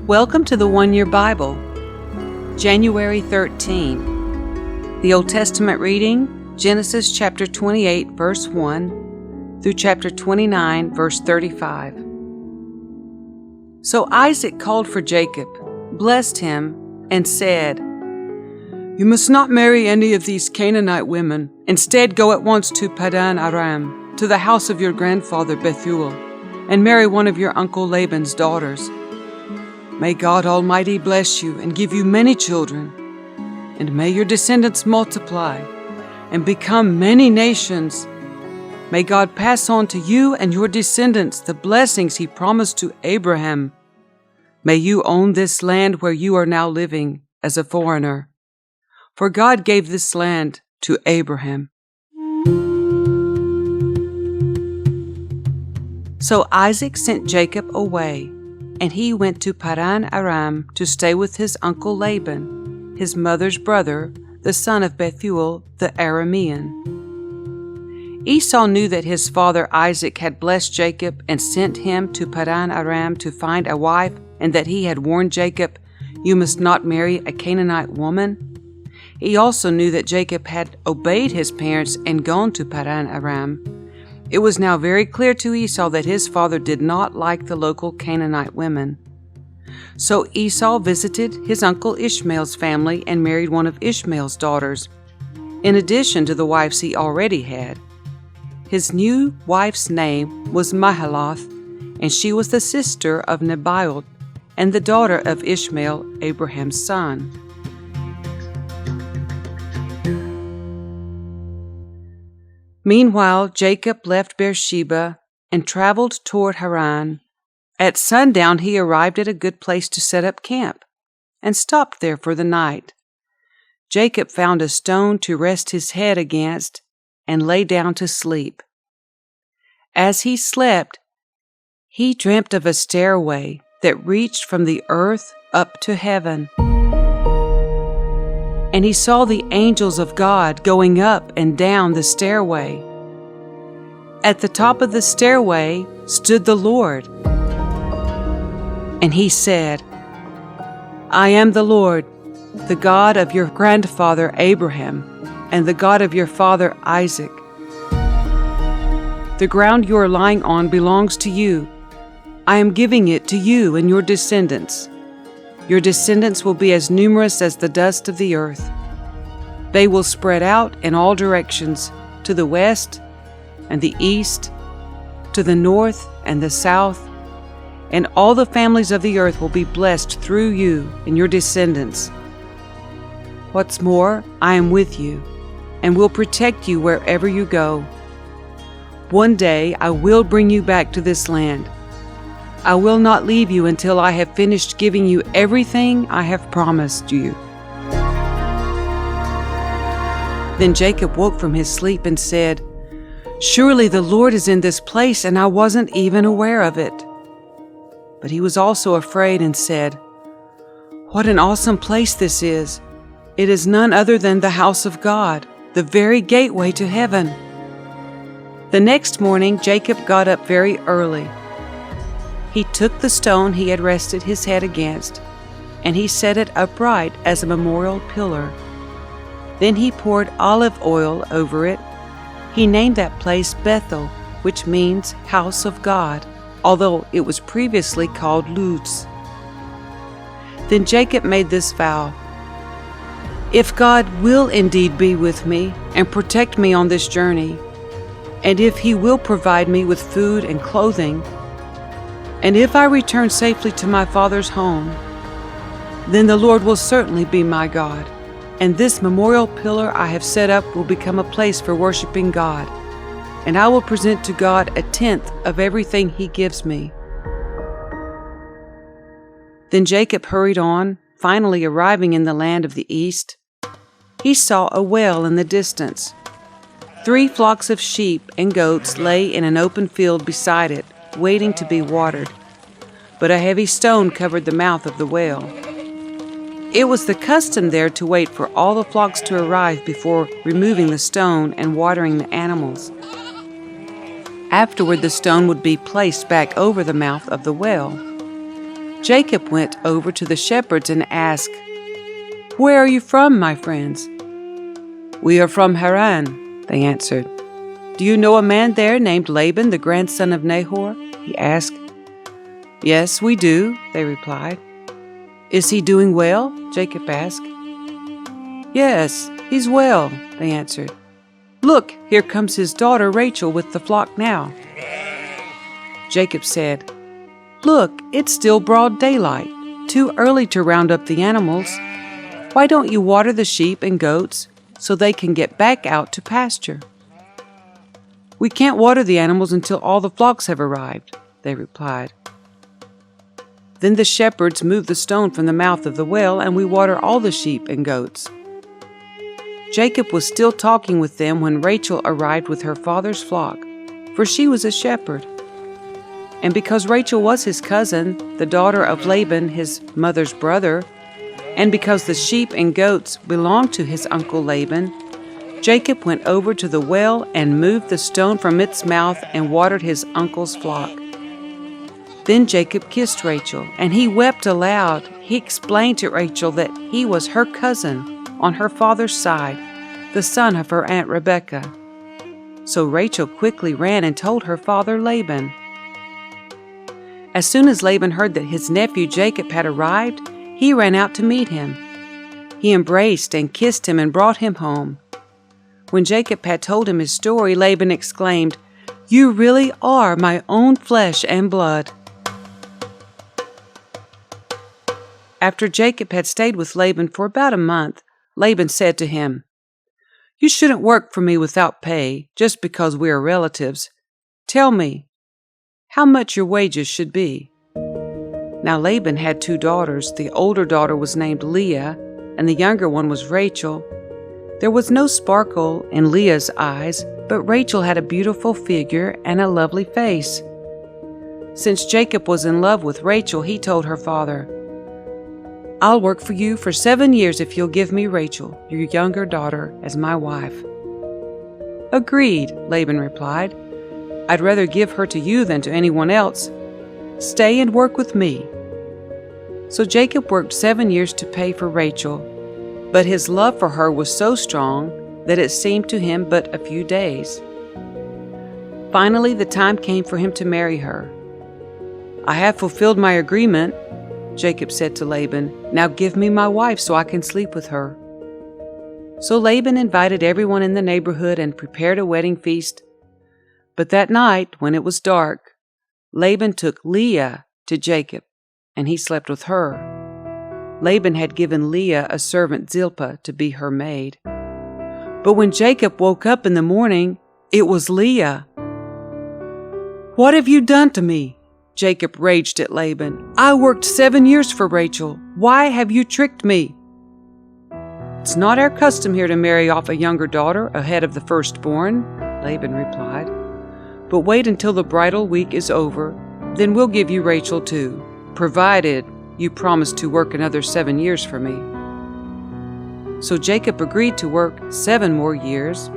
Welcome to the One Year Bible, January 13. The Old Testament reading, Genesis chapter 28, verse 1 through chapter 29, verse 35. So Isaac called for Jacob, blessed him, and said, "You must not marry any of these Canaanite women. Instead, go at once to Padan Aram, to the house of your grandfather Bethuel, and marry one of your uncle Laban's daughters. May God Almighty bless you and give you many children, and may your descendants multiply and become many nations. May God pass on to you and your descendants the blessings He promised to Abraham. May you own this land where you are now living as a foreigner, for God gave this land to Abraham." So Isaac sent Jacob away, and he went to Padan Aram to stay with his uncle Laban, his mother's brother, the son of Bethuel the Aramean. Esau knew that his father Isaac had blessed Jacob and sent him to Padan Aram to find a wife, and that he had warned Jacob, "You must not marry a Canaanite woman." He also knew that Jacob had obeyed his parents and gone to Padan Aram. It was now very clear to Esau that his father did not like the local Canaanite women. So Esau visited his uncle Ishmael's family and married one of Ishmael's daughters, in addition to the wives he already had. His new wife's name was Mahalath, and she was the sister of Nebaioth and the daughter of Ishmael, Abraham's son. Meanwhile, Jacob left Beersheba and traveled toward Haran. At sundown, he arrived at a good place to set up camp and stopped there for the night. Jacob found a stone to rest his head against and lay down to sleep. As he slept, he dreamt of a stairway that reached from the earth up to heaven. And he saw the angels of God going up and down the stairway. At the top of the stairway stood the Lord. And he said, "I am the Lord, the God of your grandfather Abraham, and the God of your father Isaac. The ground you are lying on belongs to you. I am giving it to you and your descendants. Your descendants will be as numerous as the dust of the earth. They will spread out in all directions, to the west and the east, to the north and the south, and all the families of the earth will be blessed through you and your descendants. What's more, I am with you and will protect you wherever you go. One day I will bring you back to this land. I will not leave you until I have finished giving you everything I have promised you." Then Jacob woke from his sleep and said, "Surely the Lord is in this place, and I wasn't even aware of it." But he was also afraid and said, "What an awesome place this is! It is none other than the house of God, the very gateway to heaven." The next morning Jacob got up very early. He took the stone he had rested his head against, and he set it upright as a memorial pillar. Then he poured olive oil over it. He named that place Bethel, which means house of God, although it was previously called Luz. Then Jacob made this vow, "If God will indeed be with me and protect me on this journey, and if He will provide me with food and clothing, and if I return safely to my father's home, then the Lord will certainly be my God, and this memorial pillar I have set up will become a place for worshiping God, and I will present to God a tenth of everything He gives me." Then Jacob hurried on, finally arriving in the land of the east. He saw a well in the distance. 3 flocks of sheep and goats lay in an open field beside it, waiting to be watered, but a heavy stone covered the mouth of the well. It was the custom there to wait for all the flocks to arrive before removing the stone and watering the animals. Afterward, the stone would be placed back over the mouth of the well. Jacob went over to the shepherds and asked, "Where are you from, my friends?" "We are from Haran," they answered. "Do you know a man there named Laban, the grandson of Nahor?" he asked. "Yes, we do," they replied. "Is he doing well?" Jacob asked. "Yes, he's well," they answered. "Look, here comes his daughter Rachel with the flock now." Jacob said, "Look, it's still broad daylight, too early to round up the animals. Why don't you water the sheep and goats so they can get back out to pasture?" "We can't water the animals until all the flocks have arrived," they replied. Then the shepherds moved the stone from the mouth of the well, and we water all the sheep and goats. Jacob was still talking with them when Rachel arrived with her father's flock, for she was a shepherd. And because Rachel was his cousin, the daughter of Laban, his mother's brother, and because the sheep and goats belonged to his uncle Laban, Jacob went over to the well and moved the stone from its mouth and watered his uncle's flock. Then Jacob kissed Rachel, and he wept aloud. He explained to Rachel that he was her cousin on her father's side, the son of her aunt Rebekah. So Rachel quickly ran and told her father Laban. As soon as Laban heard that his nephew Jacob had arrived, he ran out to meet him. He embraced and kissed him and brought him home. When Jacob had told him his story, Laban exclaimed, "You really are my own flesh and blood." After Jacob had stayed with Laban for about a month, Laban said to him, "You shouldn't work for me without pay, just because we are relatives. Tell me how much your wages should be." Now Laban had 2 daughters. The older daughter was named Leah, and the younger one was Rachel. There was no sparkle in Leah's eyes, but Rachel had a beautiful figure and a lovely face. Since Jacob was in love with Rachel, he told her father, "I'll work for you for 7 years if you'll give me Rachel, your younger daughter, as my wife." "Agreed," Laban replied. "I'd rather give her to you than to anyone else. Stay and work with me." So Jacob worked 7 years to pay for Rachel, but his love for her was so strong that it seemed to him but a few days. Finally, the time came for him to marry her. "I have fulfilled my agreement," Jacob said to Laban. "Now give me my wife so I can sleep with her." So Laban invited everyone in the neighborhood and prepared a wedding feast. But that night, when it was dark, Laban took Leah to Jacob, and he slept with her. Laban had given Leah a servant Zilpah to be her maid. But when Jacob woke up in the morning, it was Leah. "What have you done to me?" Jacob raged at Laban. "I worked 7 years for Rachel. Why have you tricked me?" "It's not our custom here to marry off a younger daughter ahead of the firstborn," Laban replied. "But wait until the bridal week is over, then we'll give you Rachel too, provided you promise to work another 7 years for me." So Jacob agreed to work 7 more years.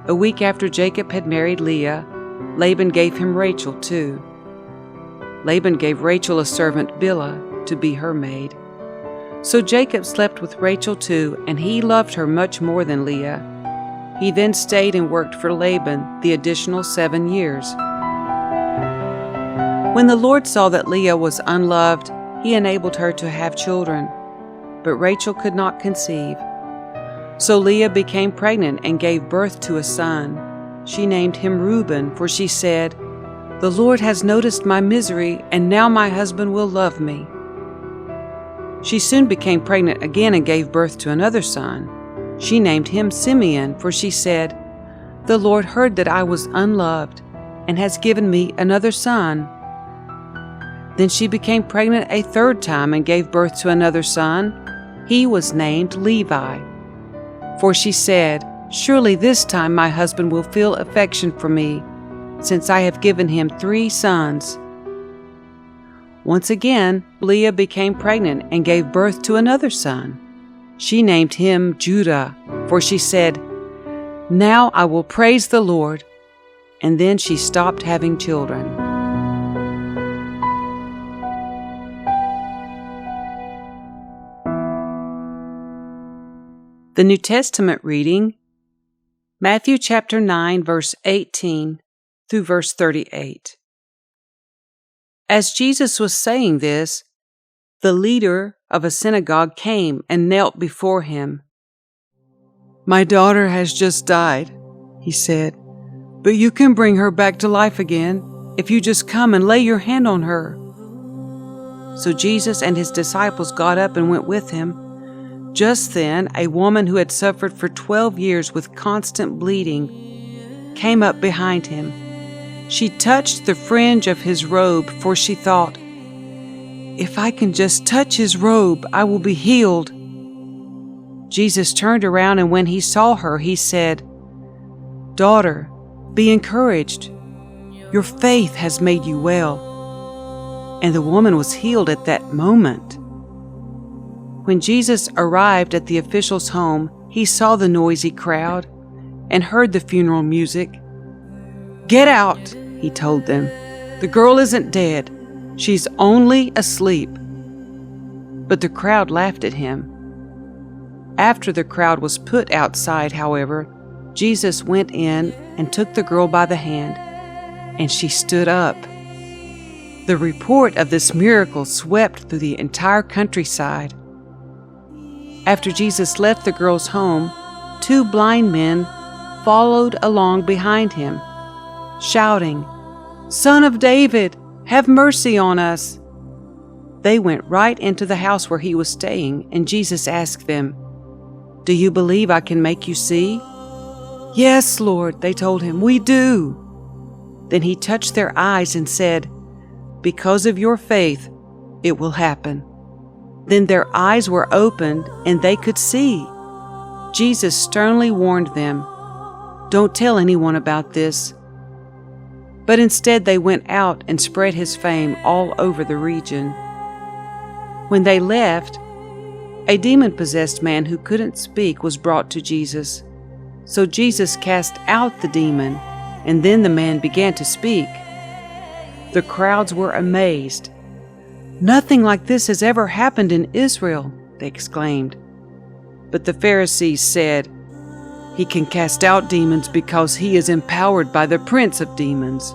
A week after Jacob had married Leah, Laban gave him Rachel too. Laban gave Rachel a servant Bilhah to be her maid. So Jacob slept with Rachel too, and he loved her much more than Leah. He then stayed and worked for Laban the additional 7 years. When the Lord saw that Leah was unloved, he enabled her to have children, but Rachel could not conceive. So Leah became pregnant and gave birth to a son. She named him Reuben, for she said, "The Lord has noticed my misery, and now my husband will love me." She soon became pregnant again and gave birth to another son. She named him Simeon, for she said, "The Lord heard that I was unloved, and has given me another son." Then she became pregnant a 3rd time and gave birth to another son. He was named Levi, for she said, "Surely this time my husband will feel affection for me, since I have given him 3 sons." Once again, Leah became pregnant and gave birth to another son. She named him Judah, for she said, "Now I will praise the Lord. and then she stopped having children. The New Testament reading, Matthew chapter 9, verse 18 through verse 38. As Jesus was saying this, the leader of a synagogue came and knelt before him. "My daughter has just died," he said, "but you can bring her back to life again if you just come and lay your hand on her." So Jesus and his disciples got up and went with him. Just then, a woman who had suffered for 12 years with constant bleeding came up behind him. She touched the fringe of his robe, for she thought, "If I can just touch his robe, I will be healed." Jesus turned around, and when he saw her, he said, "Daughter, be encouraged. Your faith has made you well." And the woman was healed at that moment. When Jesus arrived at the official's home, he saw the noisy crowd and heard the funeral music. "Get out," he told them. "The girl isn't dead. She's only asleep." But the crowd laughed at him. After the crowd was put outside, however, Jesus went in and took the girl by the hand, and she stood up. The report of this miracle swept through the entire countryside. After Jesus left the girl's home, 2 blind men followed along behind him, shouting, "Son of David, have mercy on us." They went right into the house where he was staying, and Jesus asked them, "Do you believe I can make you see?" "Yes, Lord," they told him, "we do." Then he touched their eyes and said, "Because of your faith, it will happen." Then their eyes were opened and they could see. Jesus sternly warned them, "Don't tell anyone about this." But instead they went out and spread his fame all over the region. When they left, a demon-possessed man who couldn't speak was brought to Jesus. So Jesus cast out the demon, and then the man began to speak. The crowds were amazed. "Nothing like this has ever happened in Israel," they exclaimed. But the Pharisees said, "He can cast out demons because he is empowered by the prince of demons."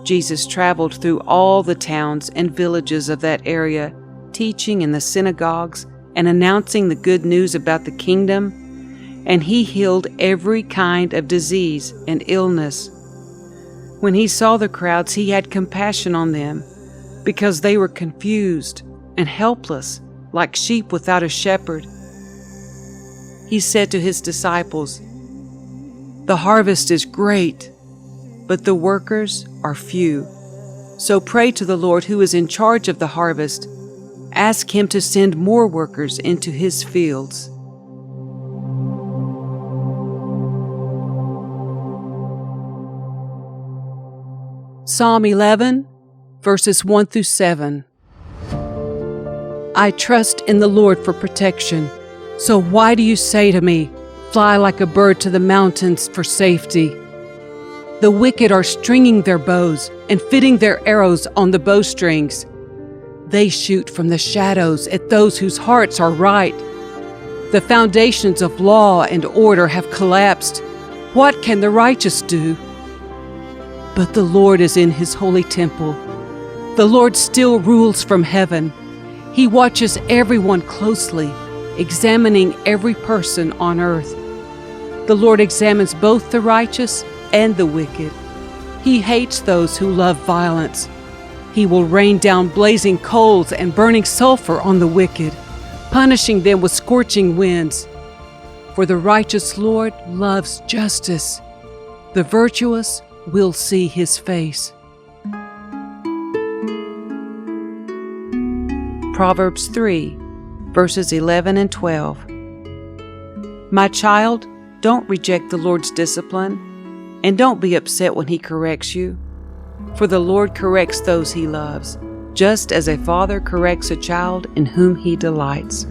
Jesus traveled through all the towns and villages of that area, teaching in the synagogues and announcing the good news about the kingdom, and he healed every kind of disease and illness. When he saw the crowds, he had compassion on them, because they were confused and helpless, like sheep without a shepherd. He said to his disciples, "The harvest is great, but the workers are few. So pray to the Lord who is in charge of the harvest. Ask him to send more workers into his fields." Psalm 11, verses 1 through 7. I trust in the Lord for protection. So why do you say to me, "Fly like a bird to the mountains for safety"? The wicked are stringing their bows and fitting their arrows on the bowstrings. They shoot from the shadows at those whose hearts are right. The foundations of law and order have collapsed. What can the righteous do? But the Lord is in his holy temple. The Lord still rules from heaven. He watches everyone closely, examining every person on earth. The Lord examines both the righteous and the wicked. He hates those who love violence. He will rain down blazing coals and burning sulfur on the wicked, punishing them with scorching winds. For the righteous Lord loves justice. The virtuous will see his face. Proverbs 3, verses 11 and 12. My child, don't reject the Lord's discipline, and don't be upset when he corrects you. For the Lord corrects those he loves, just as a father corrects a child in whom he delights.